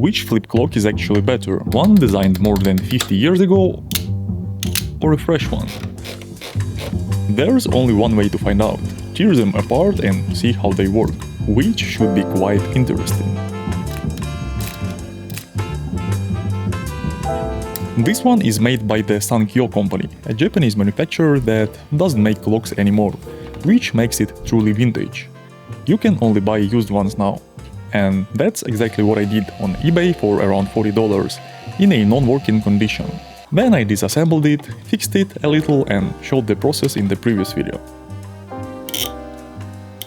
which flip clock is actually better, one designed more than 50 years ago or a fresh one? There's only one way to find out. Tear them apart and see how they work, which should be quite interesting. This one is made by the Sankyo company, a Japanese manufacturer that doesn't make clocks anymore, which makes it truly vintage. You can only buy used ones now. And that's exactly what I did on eBay for around $40 in a non-working condition. Then I disassembled it, fixed it a little and showed the process in the previous video.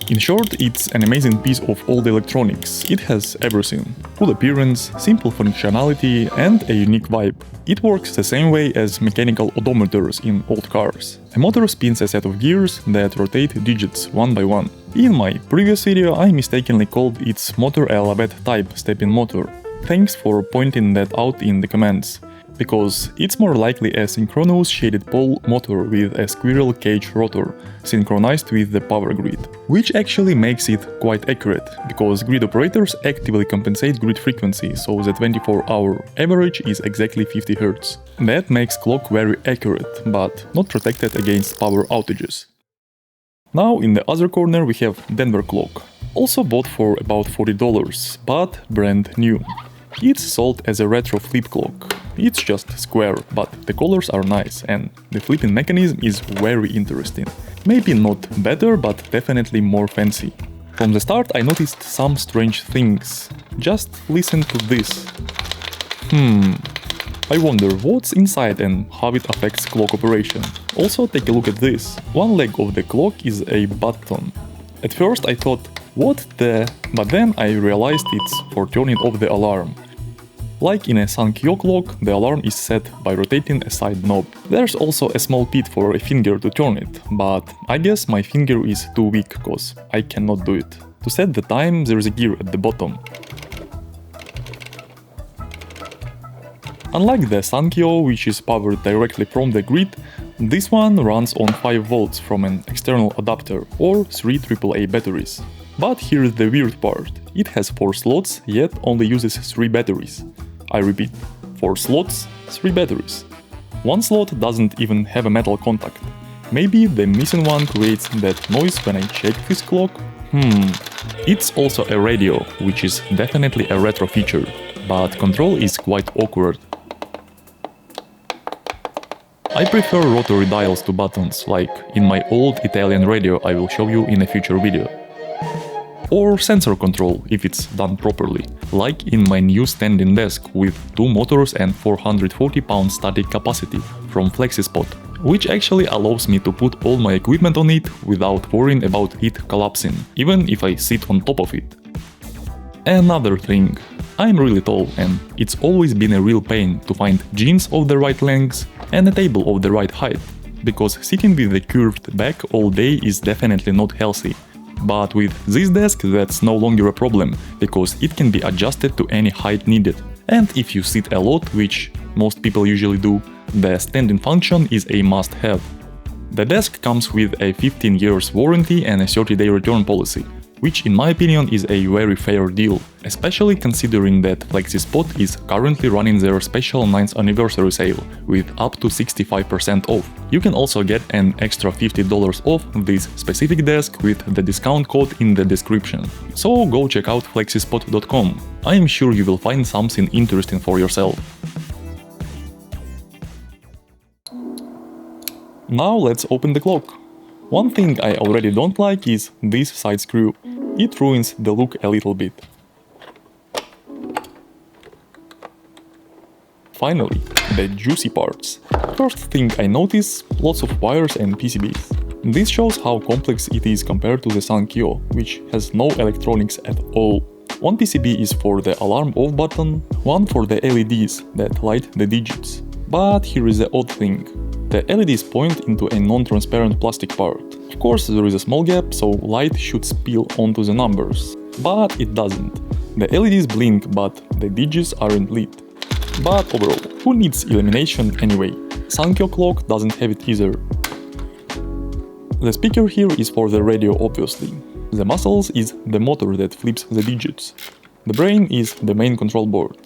In short, it's an amazing piece of old electronics. It has everything: cool appearance, simple functionality and a unique vibe. It works the same way as mechanical odometers in old cars. A motor spins a set of gears that rotate digits one by one. In my previous video I mistakenly called its motor a Lavet-type step-in motor. Thanks for pointing that out in the comments, because it's more likely a synchronous shaded pole motor with a squirrel cage rotor, synchronized with the power grid. Which actually makes it quite accurate, because grid operators actively compensate grid frequency, so the 24-hour average is exactly 50 Hz. That makes clock very accurate, but not protected against power outages. Now in the other corner we have Denver clock, also bought for about $40, but brand new. It's sold as a retro flip clock. It's just square, but the colors are nice and the flipping mechanism is very interesting. Maybe not better, but definitely more fancy. From the start I noticed some strange things. Just listen to this. I wonder what's inside and how it affects clock operation. Also take a look at this. One leg of the clock is a button. At first I thought, what the... But then I realized it's for turning off the alarm. Like in a Sankyo clock, the alarm is set by rotating a side knob. There's also a small pit for a finger to turn it, but I guess my finger is too weak, cause I cannot do it. To set the time, there's a gear at the bottom. Unlike the Sankyo, which is powered directly from the grid, this one runs on 5 volts from an external adapter or 3 AAA batteries. But here's the weird part. It has 4 slots, yet only uses 3 batteries. I repeat, 4 slots, 3 batteries. One slot doesn't even have a metal contact. Maybe the missing one creates that noise when I check this clock? It's also a radio, which is definitely a retro feature, but control is quite awkward. I prefer rotary dials to buttons, like in my old Italian radio I will show you in a future video. Or sensor control if it's done properly, like in my new standing desk with 2 motors and 440 pound static capacity from FlexiSpot, which actually allows me to put all my equipment on it without worrying about it collapsing, even if I sit on top of it. Another thing, I'm really tall and it's always been a real pain to find jeans of the right length and a table of the right height, because sitting with a curved back all day is definitely not healthy. But with this desk that's no longer a problem, because it can be adjusted to any height needed. And if you sit a lot, which most people usually do, the standing function is a must-have. The desk comes with a 15 years warranty and a 30-day return policy, which in my opinion is a very fair deal, especially considering that FlexiSpot is currently running their special 9th anniversary sale with up to 65% off. You can also get an extra $50 off this specific desk with the discount code in the description. So go check out flexispot.com. I am sure you will find something interesting for yourself. Now let's open the clock. One thing I already don't like is this side screw. It ruins the look a little bit. Finally, the juicy parts. First thing I notice, lots of wires and PCBs. This shows how complex it is compared to the Sankyo, which has no electronics at all. One PCB is for the alarm off button, one for the LEDs that light the digits. But here is the odd thing. The LEDs point into a non-transparent plastic part. Of course, there is a small gap, so light should spill onto the numbers. But it doesn't. The LEDs blink, but the digits aren't lit. But overall, who needs illumination anyway? Sankyo clock doesn't have it either. The speaker here is for the radio, obviously. The muscles is the motor that flips the digits. The brain is the main control board.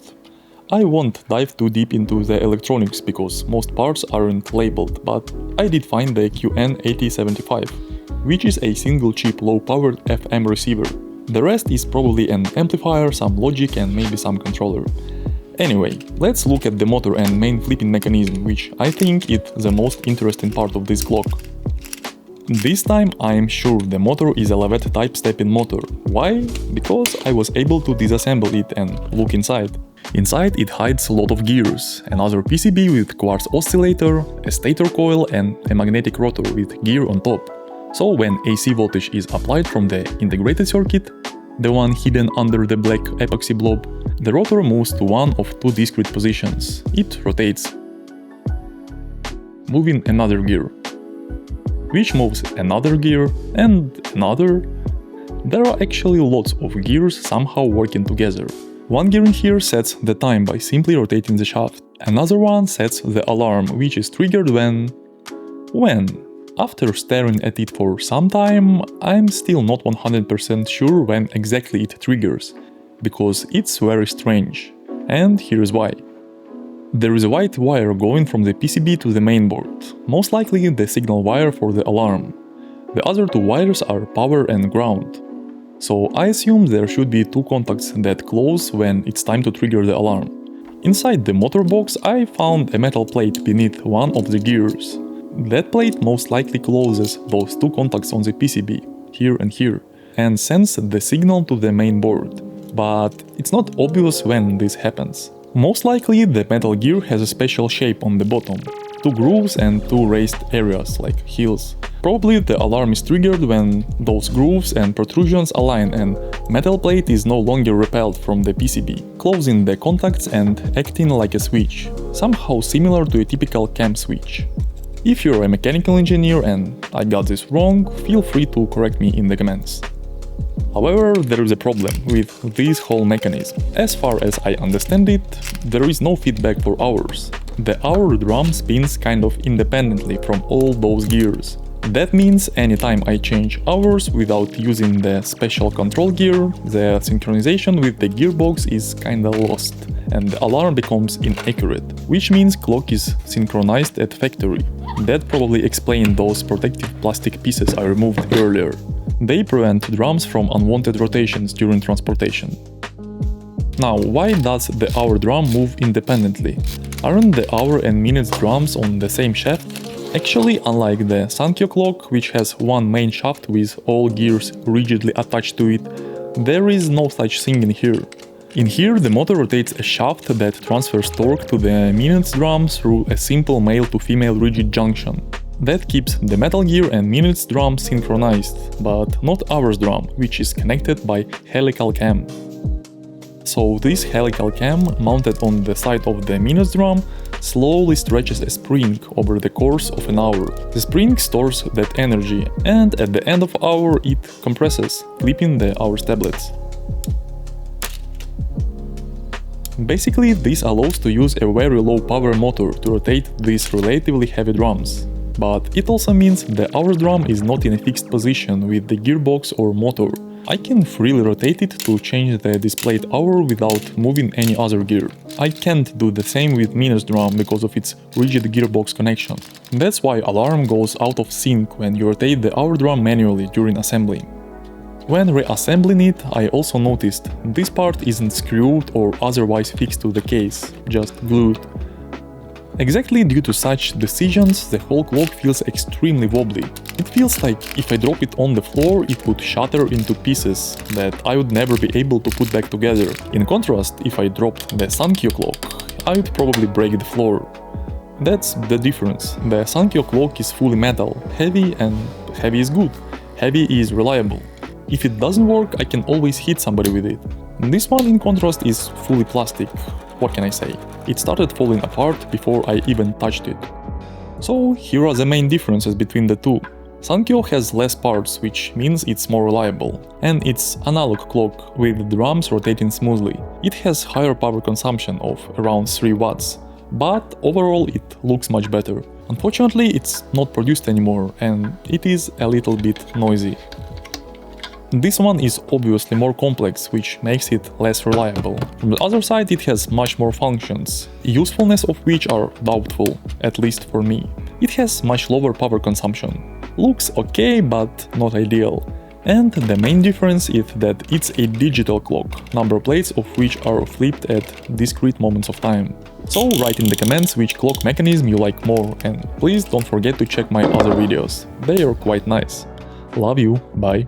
I won't dive too deep into the electronics because most parts aren't labeled, but I did find the QN8075, which is a single chip low-powered FM receiver. The rest is probably an amplifier, some logic and maybe some controller. Anyway, let's look at the motor and main flipping mechanism, which I think is the most interesting part of this clock. This time I'm sure the motor is a Lavet-type step-in motor. Why? Because I was able to disassemble it and look inside. Inside it hides a lot of gears, another PCB with quartz oscillator, a stator coil and a magnetic rotor with gear on top. So when AC voltage is applied from the integrated circuit, the one hidden under the black epoxy blob, the rotor moves to one of two discrete positions. It rotates, moving another gear, which moves another gear and another. There are actually lots of gears somehow working together. One gear in here sets the time by simply rotating the shaft. Another one sets the alarm, which is triggered when... After staring at it for some time, I'm still not 100% sure when exactly it triggers, because it's very strange. And here's why. There is a white wire going from the PCB to the mainboard, most likely the signal wire for the alarm. The other two wires are power and ground. So I assume there should be two contacts that close when it's time to trigger the alarm. Inside the motor box I found a metal plate beneath one of the gears. That plate most likely closes those two contacts on the PCB, here and here, and sends the signal to the main board. But it's not obvious when this happens. Most likely the metal gear has a special shape on the bottom, two grooves and two raised areas like heels. Probably the alarm is triggered when those grooves and protrusions align and metal plate is no longer repelled from the PCB, closing the contacts and acting like a switch, somehow similar to a typical cam switch. If you're a mechanical engineer and I got this wrong, feel free to correct me in the comments. However, there is a problem with this whole mechanism. As far as I understand it, there is no feedback for hours. The hour drum spins kind of independently from all those gears. That means anytime I change hours without using the special control gear, the synchronization with the gearbox is kinda lost, and the alarm becomes inaccurate, which means clock is synchronized at factory. That probably explains those protective plastic pieces I removed earlier. They prevent drums from unwanted rotations during transportation. Now, why does the hour drum move independently? Aren't the hour and minutes drums on the same shaft? Actually, unlike the Sankyo clock, which has one main shaft with all gears rigidly attached to it, there is no such thing in here. In here, the motor rotates a shaft that transfers torque to the minutes drum through a simple male to female rigid junction. That keeps the metal gear and minutes drum synchronized, but not hours drum, which is connected by helical cam. So this helical cam, mounted on the side of the minutes drum, slowly stretches a spring over the course of an hour. The spring stores that energy, and at the end of hour it compresses, clipping the hours tablets. Basically, this allows to use a very low power motor to rotate these relatively heavy drums. But it also means the hour drum is not in a fixed position with the gearbox or motor. I can freely rotate it to change the displayed hour without moving any other gear. I can't do the same with minutes drum because of its rigid gearbox connection. That's why alarm goes out of sync when you rotate the hour drum manually during assembling. When reassembling it, I also noticed this part isn't screwed or otherwise fixed to the case, just glued. Exactly due to such decisions, the whole clock feels extremely wobbly. It feels like if I drop it on the floor, it would shatter into pieces that I would never be able to put back together. In contrast, if I dropped the Sankyo clock, I would probably break the floor. That's the difference. The Sankyo clock is fully metal, heavy, and heavy is good. Heavy is reliable. If it doesn't work, I can always hit somebody with it. This one, in contrast, is fully plastic. What can I say? It started falling apart before I even touched it. So here are the main differences between the two. Sankyo has less parts, which means it's more reliable, and it's analog clock with drums rotating smoothly. It has higher power consumption of around 3 watts, but overall it looks much better. Unfortunately, it's not produced anymore and it is a little bit noisy. This one is obviously more complex, which makes it less reliable. From the other side, it has much more functions, usefulness of which are doubtful, at least for me. It has much lower power consumption. Looks okay, but not ideal. And the main difference is that it's a digital clock, number plates of which are flipped at discrete moments of time. So write in the comments which clock mechanism you like more, and please don't forget to check my other videos, they are quite nice. Love you, bye.